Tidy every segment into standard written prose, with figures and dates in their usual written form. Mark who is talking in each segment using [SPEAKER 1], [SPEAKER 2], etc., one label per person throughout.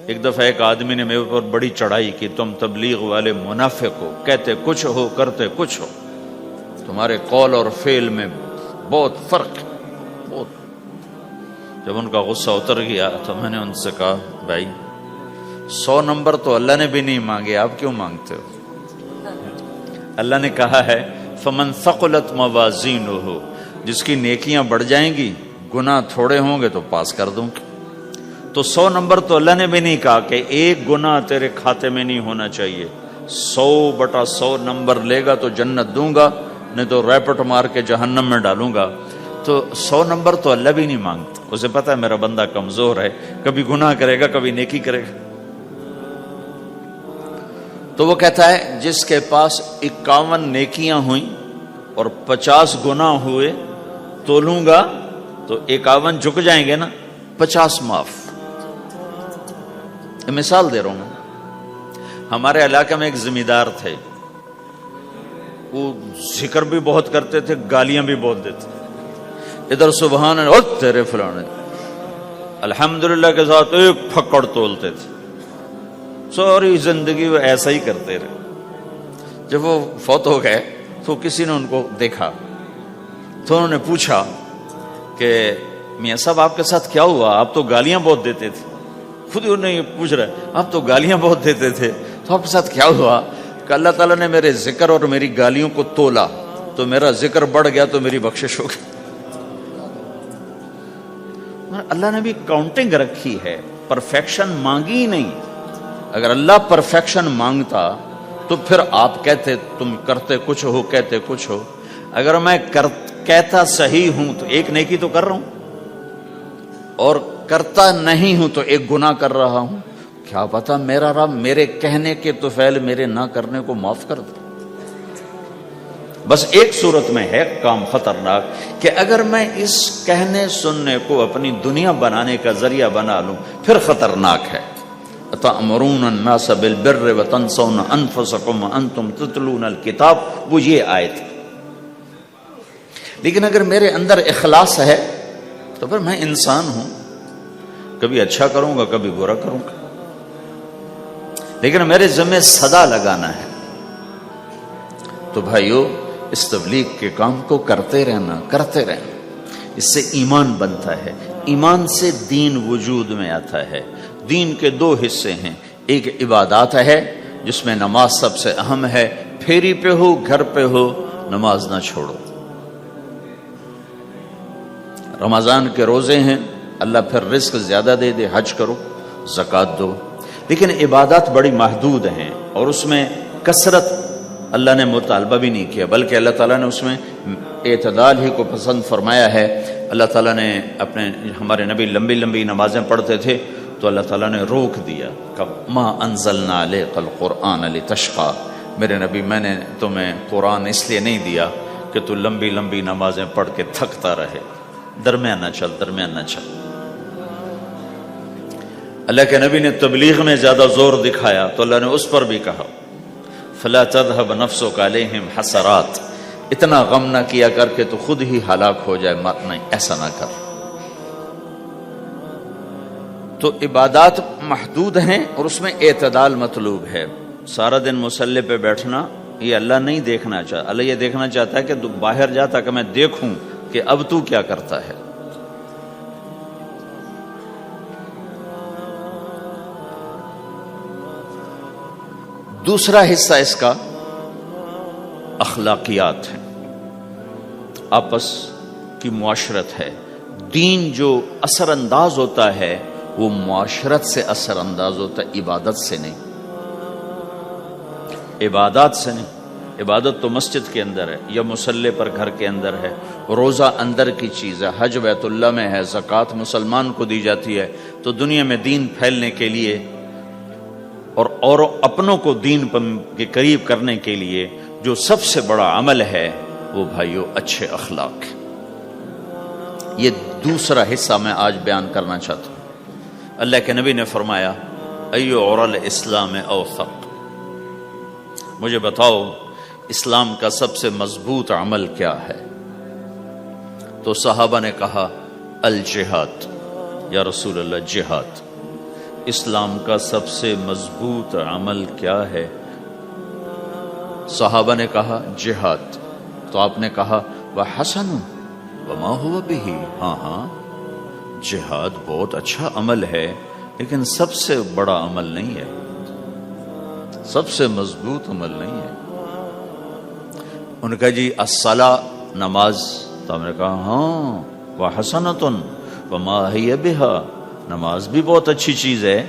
[SPEAKER 1] ایک دفعہ ایک آدمی نے میرے اوپر بڑی چڑھائی کی، تم تبلیغ والے منافق ہو، کہتے کچھ ہو کرتے کچھ ہو، تمہارے قول اور فعل میں بہت فرق ہے بہت۔ جب ان کا غصہ اتر گیا تو میں نے ان سے کہا بھائی 100 نمبر تو اللہ نے بھی نہیں مانگے، آپ کیوں مانگتے ہو؟ اللہ نے کہا ہے فمن ثقلت موازینہ، جس کی نیکیاں بڑھ جائیں گی گناہ تھوڑے ہوں گے تو پاس کر دوں گا۔ تو 100 نمبر تو اللہ نے بھی نہیں کہا کہ ایک گناہ تیرے کھاتے میں نہیں ہونا چاہیے، 100/100 نمبر لے گا تو جنت دوں گا، نہیں تو ریپٹ مار کے جہنم میں ڈالوں گا۔ تو 100 نمبر تو اللہ بھی نہیں مانگتا، اسے پتہ ہے میرا بندہ کمزور ہے، کبھی گناہ کرے گا کبھی نیکی کرے گا۔ تو وہ کہتا ہے جس کے پاس 51 نیکیاں ہوئیں اور 50 گناہ ہوئے تولوں گا تو 51 جھک جائیں گے نا، 50 معاف۔ مثال دے رہا ہوں میں، ہمارے علاقے میں ایک زمیندار تھے، وہ ذکر بھی بہت کرتے تھے، گالیاں بھی بہت دیتے، ادھر سبحان اللہ اور تیرے فلانے، الحمدللہ کے ساتھ ایک پھکڑ تولتے تھے، ساری زندگی وہ ایسا ہی کرتے رہے۔ جب وہ فوت ہو گئے تو کسی نے ان کو دیکھا تو انہوں نے پوچھا کہ میاں صاحب آپ کے ساتھ کیا ہوا، آپ تو گالیاں بہت دیتے تھے۔ خود انہیں یہ پوچھ رہے آپ تو گالیاں بہت دیتے تھے، تو آپ کے ساتھ کیا ہوا؟ کہ اللہ تعالیٰ نے میرے ذکر اور میری گالیوں کو تولا تو میرا ذکر بڑھ گیا تو میری بخشش ہو گئی۔ اللہ نے بھی کاؤنٹنگ رکھی ہے، پرفیکشن مانگی ہی نہیں۔ اگر اللہ پرفیکشن مانگتا تو پھر آپ کہتے تم کرتے کچھ ہو کہتے کچھ ہو۔ اگر میں کہتا صحیح ہوں تو ایک نیکی تو کر رہا ہوں، اور کرتا نہیں ہوں تو ایک گناہ کر رہا ہوں، کیا پتا میرا رب میرے کہنے کے تو فعل میرے نہ کرنے کو معاف کر دے۔ بس ایک صورت میں ہے کام خطرناک کہ اگر میں اس کہنے سننے کو اپنی دنیا بنانے کا ذریعہ بنا لوں پھر خطرناک ہے۔ تأمرون الناس بالبر وتنسون انفسکم وانتم تتلون الکتاب، وہ یہ آیت۔ لیکن اگر میرے اندر اخلاص ہے تو پھر میں انسان ہوں، کبھی اچھا کروں گا کبھی برا کروں گا، لیکن میرے ذمہ صدا لگانا ہے۔ تو بھائیو اس تبلیغ کے کام کو کرتے رہنا، اس سے ایمان بنتا ہے، ایمان سے دین وجود میں آتا ہے۔ دین کے 2 حصے ہیں، ایک عبادات ہے جس میں نماز سب سے اہم ہے، پھیری پہ ہو گھر پہ ہو نماز نہ چھوڑو۔ رمضان کے روزے ہیں، اللہ پھر رزق زیادہ دے دے، حج کرو، زکوٰۃ دو، لیکن عبادات بڑی محدود ہیں اور اس میں کثرت اللہ نے مطالبہ بھی نہیں کیا، بلکہ اللہ تعالیٰ نے اس میں اعتدال ہی کو پسند فرمایا ہے۔ اللہ تعالیٰ نے ہمارے نبی لمبی لمبی نمازیں پڑھتے تھے تو اللہ تعالیٰ نے روک دیا کہ ما انزلنا علیک القرآن لتشقی، میرے نبی میں نے تمہیں قرآن اس لیے نہیں دیا کہ تو لمبی لمبی نمازیں پڑھ کے تھکتا رہے، درمیان نہ چل۔ اللہ کے نبی نے تبلیغ میں زیادہ زور دکھایا تو اللہ نے اس پر بھی کہا فلا تذهب نفسك علیہم حسرات، اتنا غم نہ کیا کر کے تو خود ہی ہلاک ہو جائے، نہیں ایسا نہ کر۔ تو عبادات محدود ہیں اور اس میں اعتدال مطلوب ہے۔ سارا دن مصلی پہ بیٹھنا یہ اللہ نہیں دیکھنا چاہتا، اللہ یہ دیکھنا چاہتا ہے کہ تو باہر جاتا کہ میں دیکھوں کہ اب تو کیا کرتا ہے۔ دوسرا حصہ اس کا اخلاقیات ہے، آپس کی معاشرت ہے۔ دین جو اثر انداز ہوتا ہے وہ معاشرت سے اثر انداز ہوتا ہے، عبادت سے نہیں، عبادات سے نہیں۔ عبادت تو مسجد کے اندر ہے یا مصلی پر گھر کے اندر ہے، روزہ اندر کی چیز ہے، حج بیت اللہ میں ہے، زکوٰۃ مسلمان کو دی جاتی ہے۔ تو دنیا میں دین پھیلنے کے لیے اور اپنوں کو دین کے قریب کرنے کے لیے جو سب سے بڑا عمل ہے وہ بھائیو اچھے اخلاق ہے۔ یہ دوسرا حصہ میں آج بیان کرنا چاہتا ہوں۔ اللہ کے نبی نے فرمایا ایو اور الاسلام اوثق، مجھے بتاؤ اسلام کا سب سے مضبوط عمل کیا ہے؟ تو صحابہ نے کہا الجہاد، یا رسول اللہ جہاد۔ اسلام کا سب سے مضبوط عمل کیا ہے؟ صحابہ نے کہا جہاد، تو آپ نے کہا وحسن وما هو به، ہاں جہاد بہت اچھا عمل ہے لیکن سب سے بڑا عمل نہیں ہے، سب سے مضبوط عمل نہیں ہے۔ ان کا جی الصلاۃ، نماز، تو ہم نے کہا ہاں وحسنۃ وما هي بها، نماز بھی بہت اچھی چیز ہے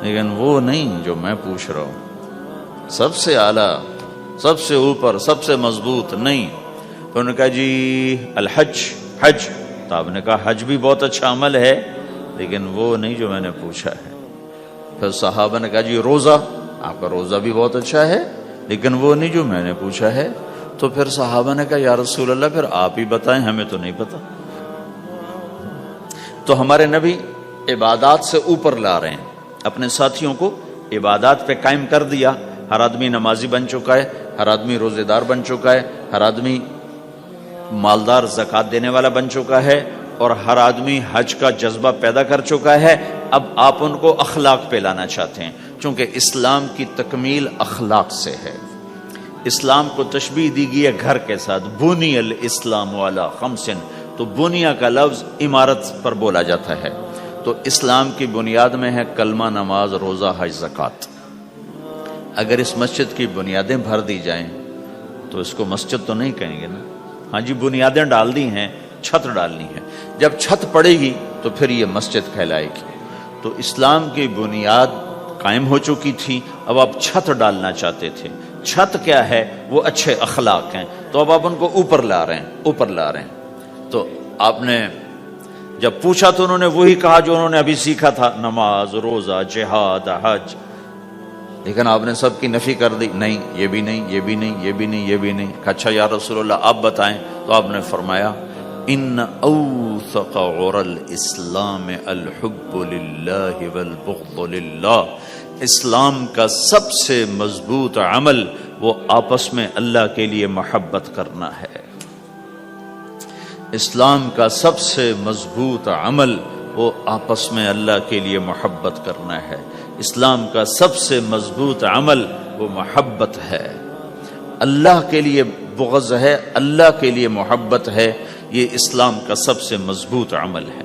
[SPEAKER 1] لیکن وہ نہیں جو میں پوچھ رہا ہوں، سب سے اعلیٰ، سب سے اوپر، سب سے مضبوط نہیں۔ تو انہوں نے کہا جی الحج، حج، تو آپ نے کہا حج بھی بہت اچھا عمل ہے لیکن وہ نہیں جو میں نے پوچھا ہے۔ پھر صحابہ نے کہا جی روزہ، آپ کا روزہ بھی بہت اچھا ہے لیکن وہ نہیں جو میں نے پوچھا ہے۔ تو پھر صحابہ نے کہا یا رسول اللہ پھر آپ ہی بتائیں، ہمیں تو نہیں پتا۔ تو ہمارے نبی عبادات سے اوپر لا رہے ہیں، اپنے ساتھیوں کو عبادات پہ قائم کر دیا۔ ہر آدمی نمازی بن چکا ہے، ہر آدمی روزے دار بن چکا ہے، ہر آدمی مالدار زکوٰۃ دینے والا بن چکا ہے، اور ہر آدمی حج کا جذبہ پیدا کر چکا ہے۔ اب آپ ان کو اخلاق پہ لانا چاہتے ہیں، چونکہ اسلام کی تکمیل اخلاق سے ہے۔ اسلام کو تشبیہ دی گئی ہے گھر کے ساتھ، بنی الاسلام علی خمس، تو بنیا کا لفظ عمارت پر بولا جاتا ہے۔ تو اسلام کی بنیاد میں ہے کلمہ، نماز، روزہ، حج، زکوٰۃ۔ اگر اس مسجد کی بنیادیں بھر دی جائیں تو اس کو مسجد تو نہیں کہیں گے نا، ہاں جی بنیادیں ڈال دی ہیں، چھت ڈالنی ہے، جب چھت پڑے گی تو پھر یہ مسجد کہلائے گی۔ تو اسلام کی بنیاد قائم ہو چکی تھی، اب آپ چھت ڈالنا چاہتے تھے۔ چھت کیا ہے؟ وہ اچھے اخلاق ہیں، تو اب آپ ان کو اوپر لا رہے ہیں، اوپر لا رہے ہیں۔ تو آپ نے جب پوچھا تو انہوں نے وہی کہا جو انہوں نے ابھی سیکھا تھا، نماز، روزہ، جہاد، حج، لیکن آپ نے سب کی نفی کر دی، نہیں یہ بھی نہیں، یہ بھی نہیں، یہ بھی نہیں، یہ بھی نہیں۔ اچھا یا رسول اللہ آپ بتائیں، تو آپ نے فرمایا ان اوثق عر الاسلام الحب للہ والبغض للہ، اسلام کا سب سے مضبوط عمل وہ آپس میں اللہ کے لیے محبت کرنا ہے۔ اسلام کا سب سے مضبوط عمل وہ آپس میں اللہ کے لیے محبت کرنا ہے۔ اسلام کا سب سے مضبوط عمل وہ محبت ہے، اللہ کے لیے بغض ہے، اللہ کے لیے محبت ہے، یہ اسلام کا سب سے مضبوط عمل ہے۔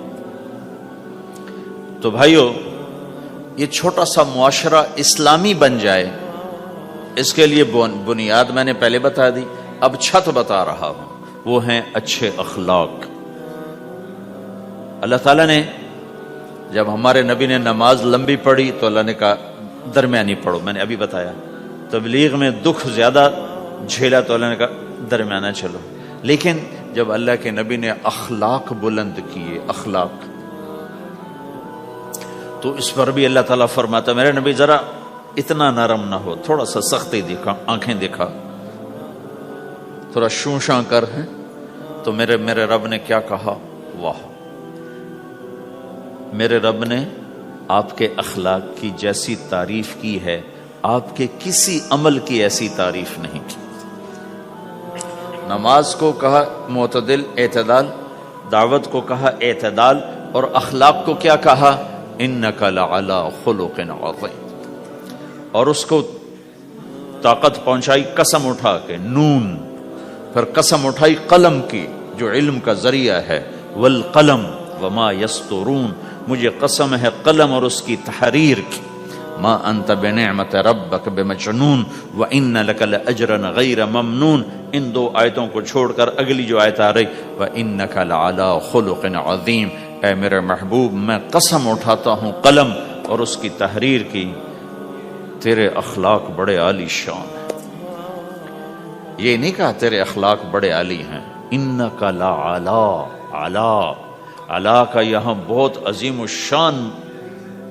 [SPEAKER 1] تو بھائیو، یہ چھوٹا سا معاشرہ اسلامی بن جائے، اس کے لیے بنیاد میں نے پہلے بتا دی، اب چھت بتا رہا ہوں، وہ ہیں اچھے اخلاق۔ اللہ تعالیٰ نے جب ہمارے نبی نے نماز لمبی پڑھی تو اللہ نے کہا درمیانی پڑھو، میں نے ابھی بتایا۔ تبلیغ میں دکھ زیادہ جھیلا تو اللہ نے کہا درمیانہ چلو۔ لیکن جب اللہ کے نبی نے اخلاق بلند کیے، اخلاق، تو اس پر بھی اللہ تعالیٰ فرماتا میرے نبی ذرا اتنا نرم نہ ہو، تھوڑا سا سختی دکھا، آنکھیں دکھا، تھوڑا شوشاں کر ہیں۔ تو میرے رب نے کیا کہا؟ واہ، میرے رب نے آپ کے اخلاق کی جیسی تعریف کی ہے، آپ کے کسی عمل کی ایسی تعریف نہیں کی۔ نماز کو کہا معتدل، اعتدال، دعوت کو کہا اعتدال، اور اخلاق کو کیا کہا؟ انک لعلی خلق عظیم۔ اور اس کو طاقت پہنچائی قسم اٹھا کے، نون، پھر قسم اٹھائی قلم کی جو علم کا ذریعہ ہے، والقلم وما یسطرون، مجھے قسم ہے قلم اور اس کی تحریر کی، ما انت بنعمت ربک بمجنون وان لک لاجرا غیر ممنون۔ ان دو آیتوں کو چھوڑ کر اگلی جو آیت آ رہی وانک لعلی خلق عظیم، اے میرے محبوب میں قسم اٹھاتا ہوں قلم اور اس کی تحریر کی، تیرے اخلاق بڑے عالی شان ہیں۔ یہ نہیں کہا تیرے اخلاق بڑے عالی ہیں، انک لعلی، علا، علا کا یہاں بہت عظیم الشان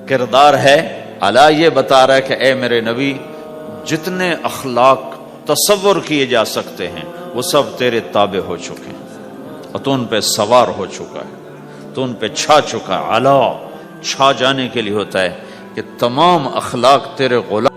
[SPEAKER 1] کردار ہے۔ علا یہ بتا رہا ہے کہ اے میرے نبی، جتنے اخلاق تصور کیے جا سکتے ہیں وہ سب تیرے تابع ہو چکے ہیں، اور تو ان پہ سوار ہو چکا ہے، تو ان پہ چھا چکا ہے۔ علا چھا جانے کے لیے ہوتا ہے کہ تمام اخلاق تیرے غلام